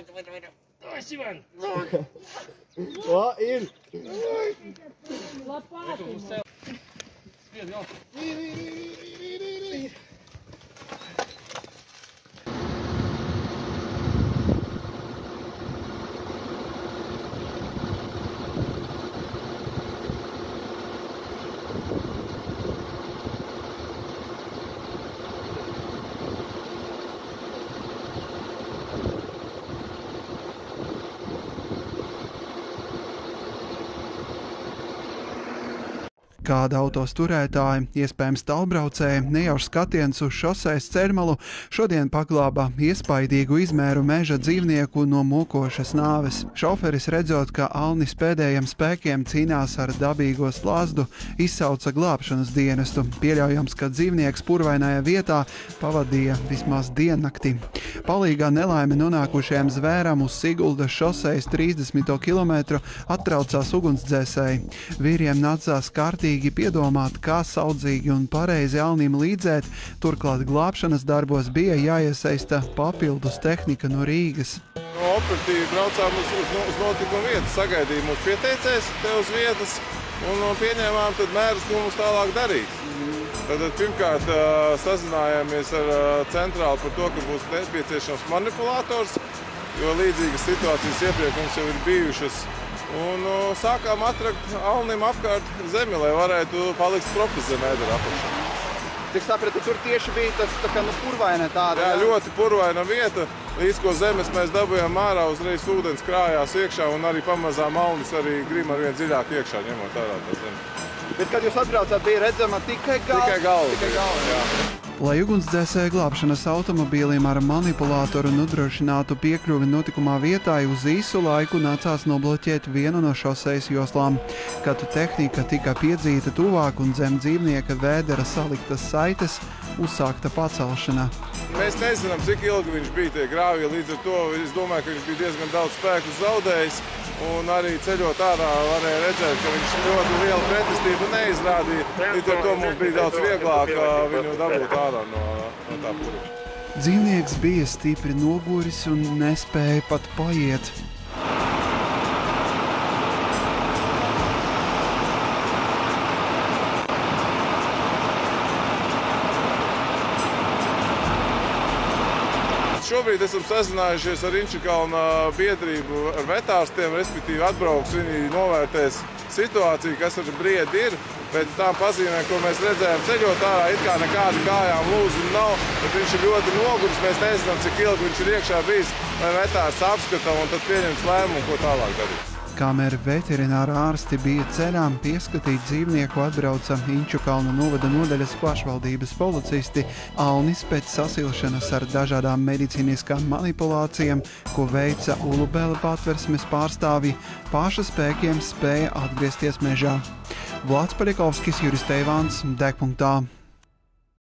Давай, Сиван! О, ir! Лопаты! Kāda autos turētāja, iespējams tālbraucēji, nejaušs skatiens uz šosejas ceļmalu šodien paglāba iespaidīgu izmēru meža dzīvnieku no mokošas nāves. Šoferis, redzot, ka Alnis pēdējiem spēkiem cīnās ar dabīgo slazdu, izsauca glābšanas dienestu. Pieļaujams, ka dzīvnieks purvainajā vietā pavadīja vismaz diennakti. Palīgā nelaime nonākušajam zvēram uz Siguldas šosejas 30. kilometru attraucās ugunsdzēsēji. Vīriem nācās kārtīgi piedomāt, kā saudzīgi un pareizi Alnim līdzēt, turklāt glābšanas darbos bija jāiesaista papildus tehnika no Rīgas. Operatīvi braucām uz notikuma vietu, sagaidīja mūsu pieteicējs te uz vietas un pieņēmām tad mērus, ko mums tālāk darīt. Tad pirmkārt sazinājāmies ar centrālu par to, ka būs nepieciešams manipulators, jo līdzīgas situācijas iepriekš mums jau ir bijušas. Un sākām atrakt Alnim apkārt zemi, lai varētu palikt stropas zem ēdera apakšā. Cik sapratu, tur tieši bija tas tā kā purvaina tāda? Jā, ļoti purvaina vieta. Līdz ko zemes mēs dabujām ārā, uzreiz ūdens krājās iekšā un arī pamazām Alnis arī grib ar vien dziļāk iekšā, ņemot ārā tā zemi. Bet, kad jūs atbraucāt, bija redzama tikai galva? Tikai galva, jā. Lai ugunsdzēsēju glābšanas automobīlim ar manipulātoru nodrošinātu piekļuvi notikumā vietā, uz īsu laiku nācās nobloķēt vienu no šosejas joslām. Kad tehnika tika piedzīta tuvāk un zem dzīvnieka vēdera saliktas saites, uzsākta pacelšana. Mēs nezinām, cik ilgi viņš bija tie grāvji, līdz ar to es domāju, ka viņš bija diezgan daudz spēku zaudējis. Un arī ceļot ārā varēja redzēt, ka viņš ļoti lielu pretestību neizrādīja. Līdz ar to mums bija daudz vieglāk viņu dabūt ārā no tā purva. Dzīvnieks bija stipri noguris un nespēja pat paiet. Šobrīd esam sazinājušies ar Inčukalna biedrību ar vetārstiem, respektīvi atbrauks, viņi novērtēs situāciju, kas ar briedi ir. Pēc tām pazīmēm, ko mēs redzējām ceļot ārā, it kā nekādi kājām lūzumi nav, bet viņš ir ļoti noguris, mēs nezinām, cik ilgi viņš ir iekšā bijis, lai vetārs apskata un tad pieņems lēmumu, ko tālāk darīt. Kamēr veterināra ārsti bija ceļā pieskatīt dzīvnieku, atbrauca Inčukalna novada nodaļas pašvaldības policisti. Alnis pēc sasilšanas ar dažādām medicīniskām manipulācijām, ko veica Ulubela patversmes pārstāvji, paša spēkiem spēja atgriezties mežā. Vlads Paļakovskis, Juris Teivāns, Degpunktā.